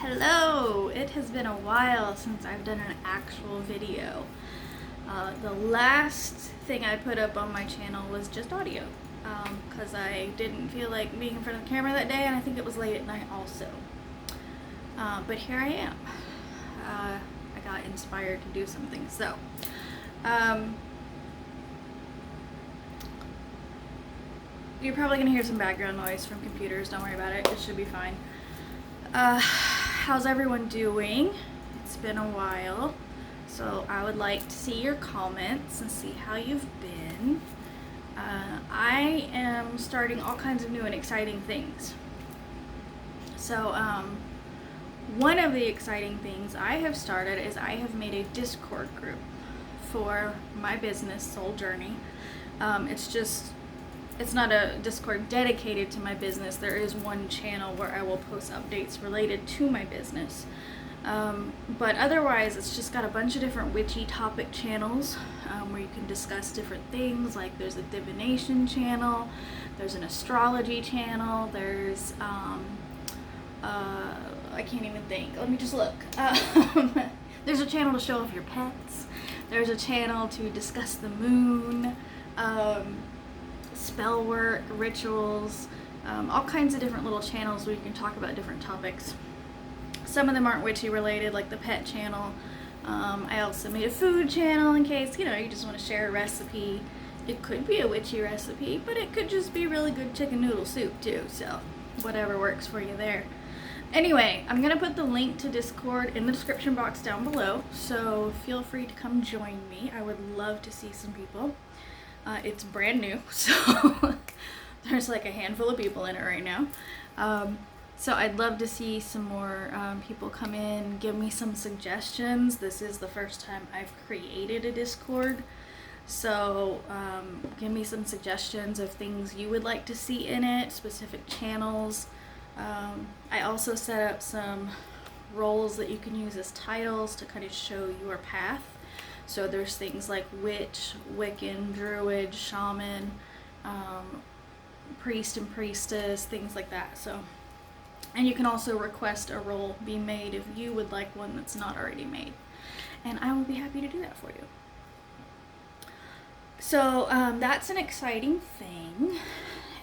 Hello! It has been a while since I've done an actual video. The last thing I put up on my channel was just audio because I didn't feel like being in front of the camera that day, and I think it was late at night also. But here I am. I got inspired to do something. So, you're probably going to hear some background noise from computers. Don't worry about it. It should be fine. How's everyone doing? It's been a while, so I would like to see your comments and see how you've been. I am starting all kinds of new and exciting things. So, one of the exciting things I have started is I have made a Discord group for my business, Soul Journey. It's not a Discord dedicated to my business. There is one channel where I will post updates related to my business. But otherwise, it's just got a bunch of different witchy topic channels where you can discuss different things. Like there's a divination channel, there's an astrology channel, there's, I can't even think. Let me just look. There's a channel to show off your pets. There's a channel to discuss the moon. Spell work, rituals, all kinds of different little channels where you can talk about different topics. Some of them aren't witchy related, like the pet channel. I also made a food channel in case, you just want to share a recipe. It could be a witchy recipe, but it could just be really good chicken noodle soup too, so whatever works for you there. Anyway, I'm going to put the link to Discord in the description box down below, so feel free to come join me. I would love to see some people. It's brand new, so there's like a handful of people in it right now. So I'd love to see some more people come in, give me some suggestions. This is the first time I've created a Discord, so give me some suggestions of things you would like to see in it, specific channels. I also set up some roles that you can use as titles to kind of show your path. So there's things like witch, Wiccan, druid, shaman, priest and priestess, things like that. So, and you can also request a role be made if you would like one that's not already made. And I will be happy to do that for you. So that's an exciting thing.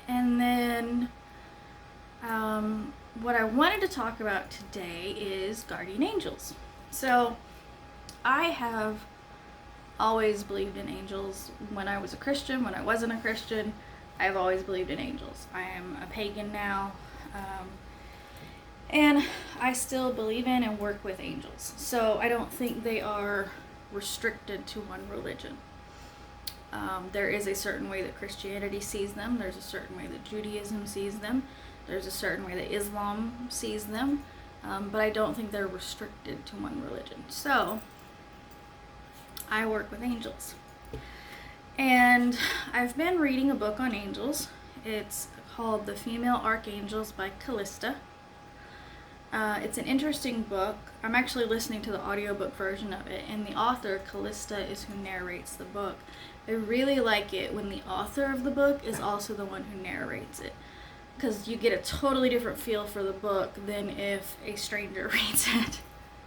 And then what I wanted to talk about today is guardian angels. So I have always believed in angels. When I was a Christian, when I wasn't a Christian, I've always believed in angels. I am a pagan now, and I still believe in and work with angels. So I don't think they are restricted to one religion. There is a certain way that Christianity sees them. There's a certain way that Judaism sees them. There's a certain way that Islam sees them. But I don't think they're restricted to one religion. So I work with angels. And I've been reading a book on angels. It's called The Female Archangels by Callista. It's an interesting book. I'm actually listening to the audiobook version of it, and the author, Callista, is who narrates the book. I really like it when the author of the book is also the one who narrates it, because you get a totally different feel for the book than if a stranger reads it.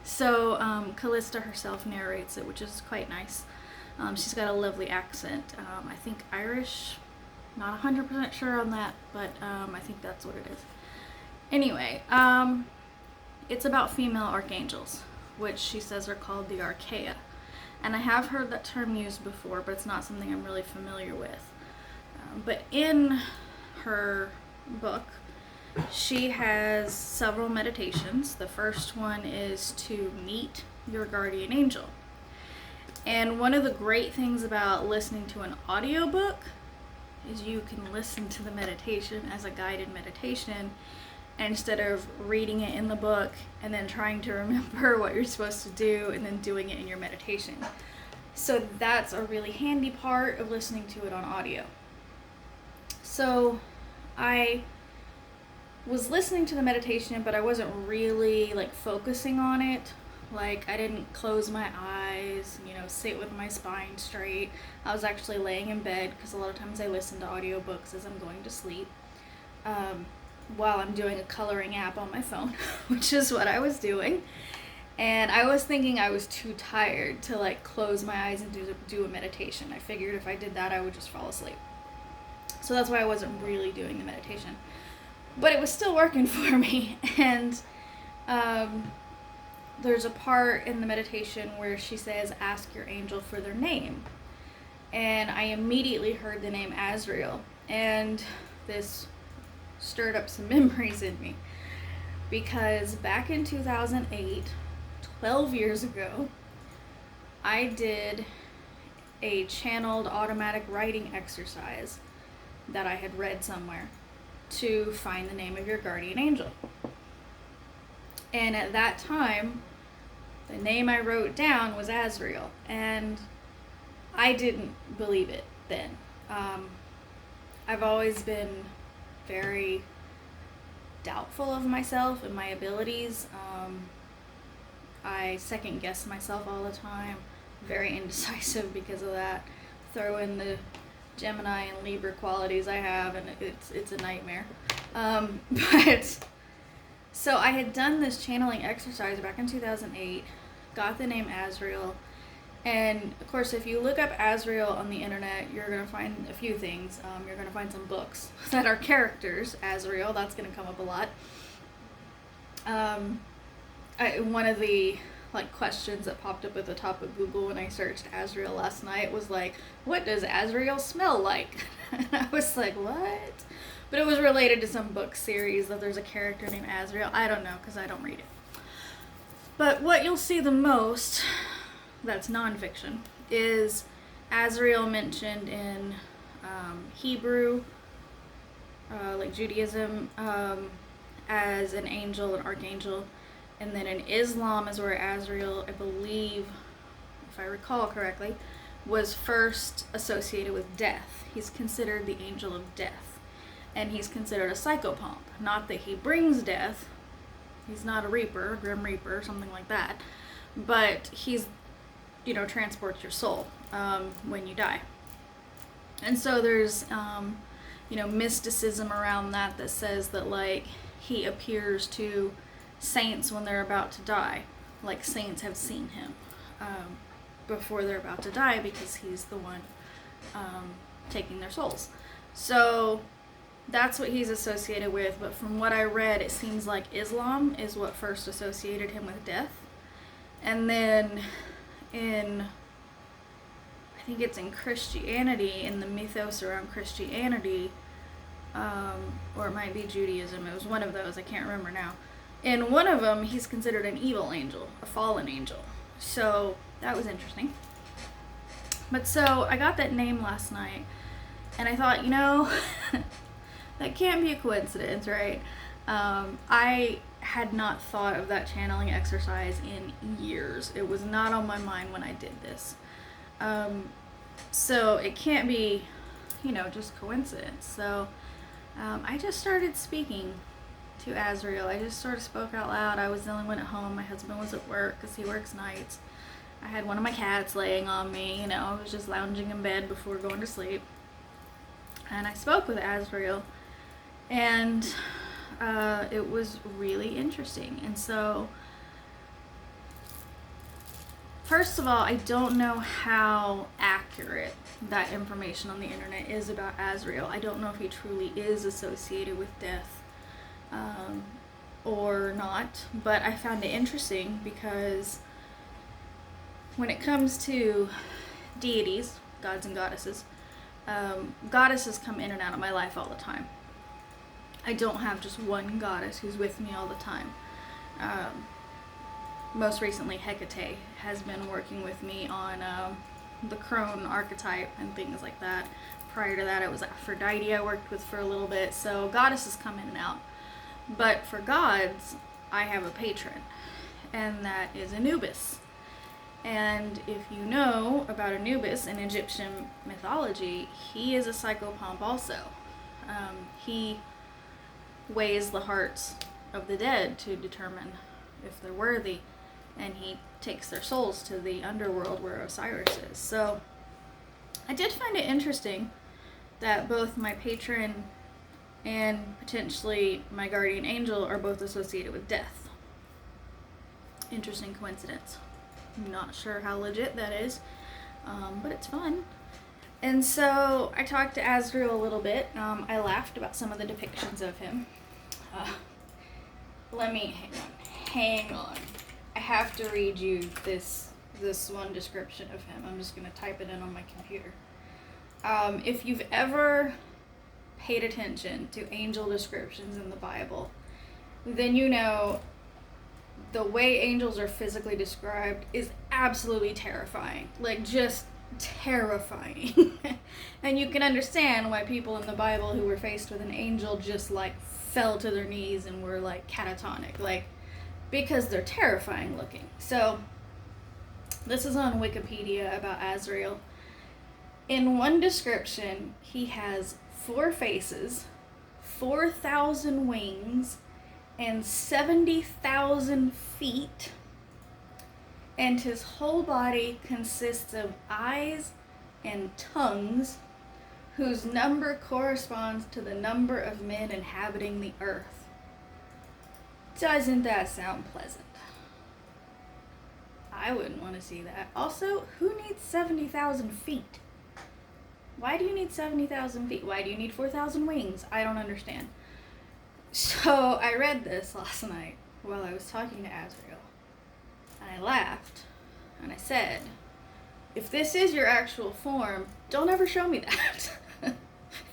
So Callista herself narrates it, which is quite nice. She's got a lovely accent. I think Irish, not 100% sure on that, but I think that's what it is. Anyway, it's about female archangels, which she says are called the Archaea. And I have heard that term used before, but it's not something I'm really familiar with. But in her book, she has several meditations. The first one is to meet your guardian angel. And one of the great things about listening to an audiobook is you can listen to the meditation as a guided meditation instead of reading it in the book and then trying to remember what you're supposed to do and then doing it in your meditation. So that's a really handy part of listening to it on audio. So I was listening to the meditation, but I wasn't really focusing on it. I didn't close my eyes, sit with my spine straight. I was actually laying in bed because a lot of times I listen to audiobooks as I'm going to sleep. while I'm doing a coloring app on my phone, which is what I was doing. And I was thinking I was too tired to like close my eyes and do a meditation. I figured if I did that, I would just fall asleep. So that's why I wasn't really doing the meditation. But it was still working for me. And there's a part in the meditation where she says, ask your angel for their name. And I immediately heard the name Azrael. And this stirred up some memories in me. Because back in 2008, 12 years ago, I did a channeled automatic writing exercise that I had read somewhere to find the name of your guardian angel. And at that time, the name I wrote down was Azrael, and I didn't believe it then. I've always been very doubtful of myself and my abilities. I second guess myself all the time, very indecisive because of that. Throw in the Gemini and Libra qualities I have, and it's a nightmare. But so I had done this channeling exercise back in 2008, got the name Azrael, and of course if you look up Azrael on the internet, you're going to find a few things. You're going to find some books that are characters, Azrael, that's going to come up a lot. One of the questions that popped up at the top of Google when I searched Azrael last night was like, what does Azrael smell like? And I was like, what? But it was related to some book series that there's a character named Azrael. I don't know because I don't read it. But what you'll see the most that's nonfiction is Azrael mentioned in Hebrew, like Judaism, as an angel, an archangel. And then in Islam is where Azrael, I believe, if I recall correctly, was first associated with death. He's considered the angel of death. And he's considered a psychopomp. Not that he brings death. He's not a reaper, grim reaper, something like that. But he's, transports your soul when you die. And so there's, mysticism around that says that, he appears to saints when they're about to die. Like saints have seen him before they're about to die because he's the one taking their souls. So that's what he's associated with. But from what I read, it seems like Islam is what first associated him with death. And then I think it's in Christianity, in the mythos around Christianity, or it might be Judaism. It was one of those. I can't remember now. In one of them, he's considered an evil angel, a fallen angel. So that was interesting. But so I got that name last night, and I thought, that can't be a coincidence, right? I had not thought of that channeling exercise in years. It was not on my mind when I did this. So it can't be, just coincidence. So I just started speaking to Azrael. I just sort of spoke out loud. I was the only one at home. My husband was at work because he works nights. I had one of my cats laying on me. I was just lounging in bed before going to sleep. And I spoke with Azrael. And it was really interesting. And so, first of all, I don't know how accurate that information on the internet is about Azrael. I don't know if he truly is associated with death or not, but I found it interesting because when it comes to deities, gods and goddesses, goddesses come in and out of my life all the time. I don't have just one goddess who's with me all the time. Most recently, Hecate has been working with me on the crone archetype and things like that. Prior to that, it was Aphrodite I worked with for a little bit, so goddesses come in and out. But for gods, I have a patron, and that is Anubis. And if you know about Anubis in Egyptian mythology, he is a psychopomp also. He weighs the hearts of the dead to determine if they're worthy, and he takes their souls to the underworld where Osiris is. So I did find it interesting that both my patron and potentially my guardian angel are both associated with death. Interesting coincidence. I'm not sure how legit that is, but it's fun. And so I talked to Azrael a little bit. I laughed about some of the depictions of him. Let me hang on. I have to read you this one description of him. I'm just going to type it in on my computer. If you've ever paid attention to angel descriptions in the Bible, then you know the way angels are physically described is absolutely terrifying. Like, just terrifying. And you can understand why people in the Bible who were faced with an angel just like fell to their knees and were like catatonic, like, because they're terrifying looking. So this is on Wikipedia about Azrael. In one description, he has 4 faces, 4,000 wings, and 70,000 feet, and his whole body consists of eyes and tongues, whose number corresponds to the number of men inhabiting the earth. Doesn't that sound pleasant? I wouldn't want to see that. Also, who needs 70,000 feet? Why do you need 70,000 feet? Why do you need 4,000 wings? I don't understand. So I read this last night while I was talking to Azrael, and I laughed, and I said, if this is your actual form, don't ever show me that.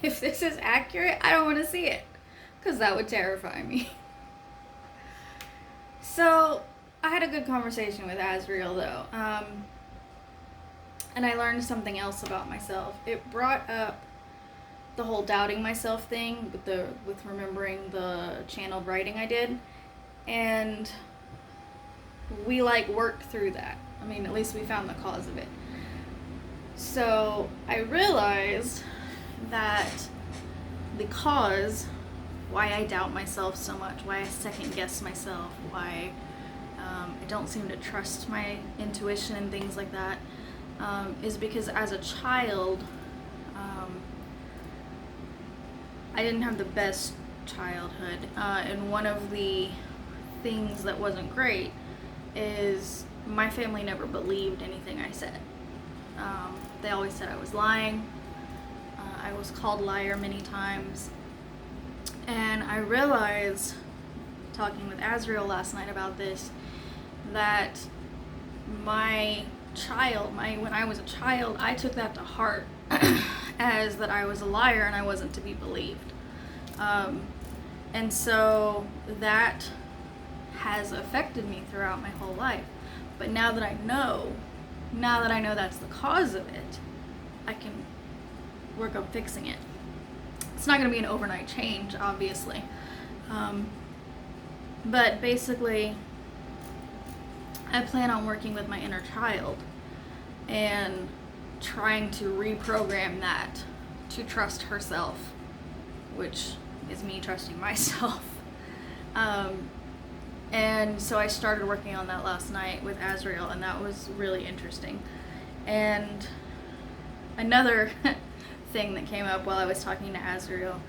If this is accurate, I don't want to see it, because that would terrify me. So I had a good conversation with Azrael, though, and I learned something else about myself. It brought up the whole doubting myself thing with remembering the channeled writing I did, and we like worked through that. I mean, at least we found the cause of it. So I realized that the cause why I doubt myself so much, why I second guess myself, why I don't seem to trust my intuition and things like that, is because as a child, I didn't have the best childhood, and one of the things that wasn't great is my family never believed anything I said. They always said I was lying. I was called liar many times. And I realized, talking with Azrael last night about this, that when I was a child, I took that to heart as that I was a liar and I wasn't to be believed. And so that has affected me throughout my whole life. But now that I know that's the cause of it, I can work on fixing it. It's not going to be an overnight change, obviously. But basically, I plan on working with my inner child and trying to reprogram that to trust herself, which is me trusting myself. And so I started working on that last night with Azrael, and that was really interesting. And another thing that came up while I was talking to Azrael.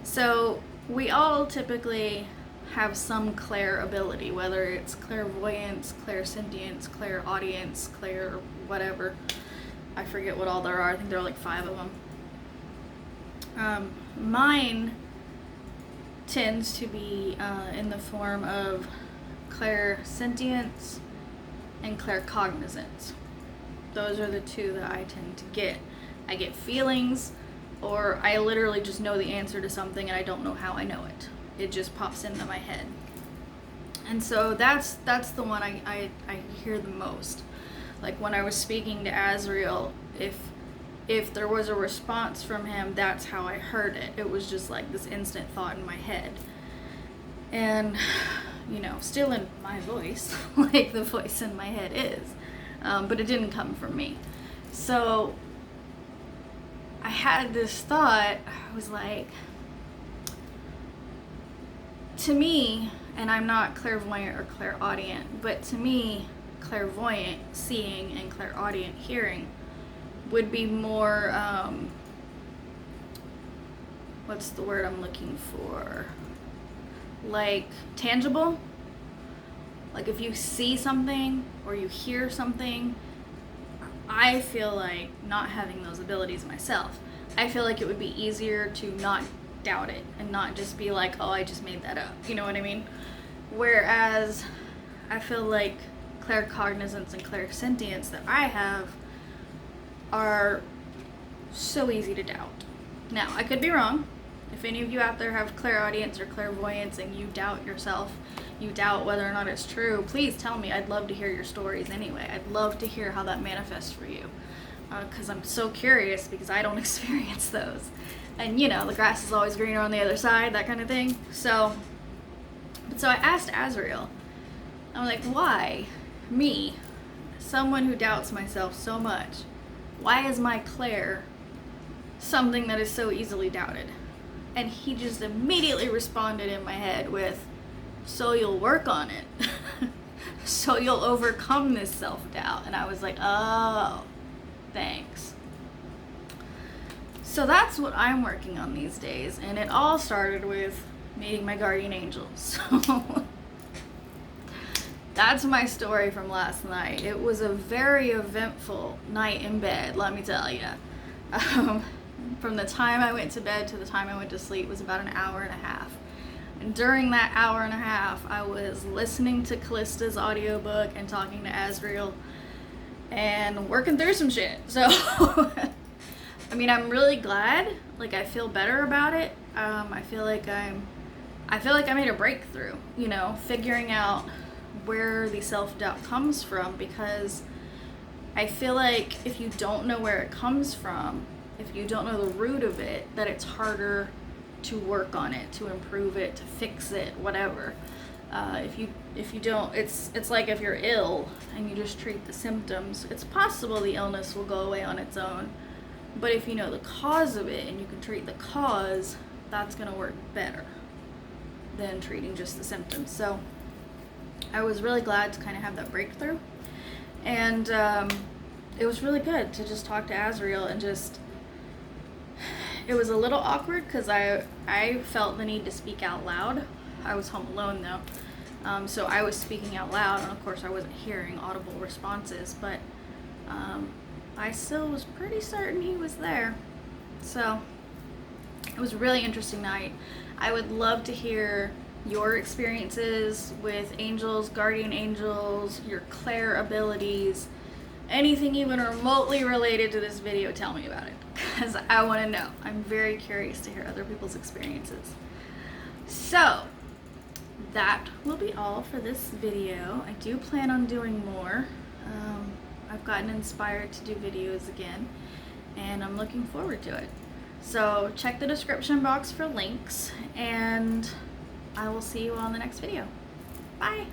So we all typically have some clair ability, whether it's clairvoyance, clairsentience, clairaudience, clair whatever. I forget what all there are. I think there are like 5 of them. Mine tends to be in the form of clairsentience and claircognizance. Those are the 2 that I tend to get. I get feelings, or I literally just know the answer to something and I don't know how I know it. It just pops into my head. And so that's the one I hear the most. Like when I was speaking to Azrael, if there was a response from him, that's how I heard it. It was just like this instant thought in my head. And, still in my voice, like the voice in my head is. But it didn't come from me. So I had this thought. I was like, to me, and I'm not clairvoyant or clairaudient, but to me, clairvoyant seeing and clairaudient hearing would be more what's the word I'm looking for? Like tangible. Like if you see something or you hear something, I feel like not having those abilities myself, I feel like it would be easier to not doubt it and not just be like, oh, I just made that up. You know what I mean? Whereas I feel like claircognizance and clairsentience that I have are so easy to doubt. Now, I could be wrong. If any of you out there have clairaudience or clairvoyance and you doubt yourself, you doubt whether or not it's true, please tell me. I'd love to hear your stories anyway. I'd love to hear how that manifests for you, because I'm so curious, because I don't experience those. And you know, the grass is always greener on the other side, that kind of thing. So I asked Azrael, I'm like, why me, someone who doubts myself so much, why is my clair something that is so easily doubted? And he just immediately responded in my head with, so you'll work on it. So you'll overcome this self-doubt. And I was like, oh, thanks. So that's what I'm working on these days. And it all started with meeting my guardian angels. So that's my story from last night. It was a very eventful night in bed, let me tell you. From the time I went to bed to the time I went to sleep was about an hour and a half. And during that hour and a half, I was listening to Callista's audiobook and talking to Azrael and working through some shit. So, I mean, I'm really glad. Like, I feel better about it. I feel like I made a breakthrough, you know, figuring out where the self-doubt comes from, because I feel like if you don't know where it comes from, if you don't know the root of it, that it's harder to work on it, to improve it, to fix it, whatever. If you don't, it's like if you're ill and you just treat the symptoms, it's possible the illness will go away on its own. But if you know the cause of it and you can treat the cause, that's gonna work better than treating just the symptoms. So I was really glad to kind of have that breakthrough. And it was really good to just talk to Azrael and just, it was a little awkward because I felt the need to speak out loud. I was home alone though. So I was speaking out loud, and of course I wasn't hearing audible responses, but I still was pretty certain he was there. So it was a really interesting night. I would love to hear your experiences with angels, guardian angels, your clair abilities, anything even remotely related to this video. Tell me about it, because I want to know. I'm very curious to hear other people's experiences. So that will be all for this video. I do plan on doing more. I've gotten inspired to do videos again, and I'm looking forward to it. So check the description box for links, and I will see you all in the next video. Bye!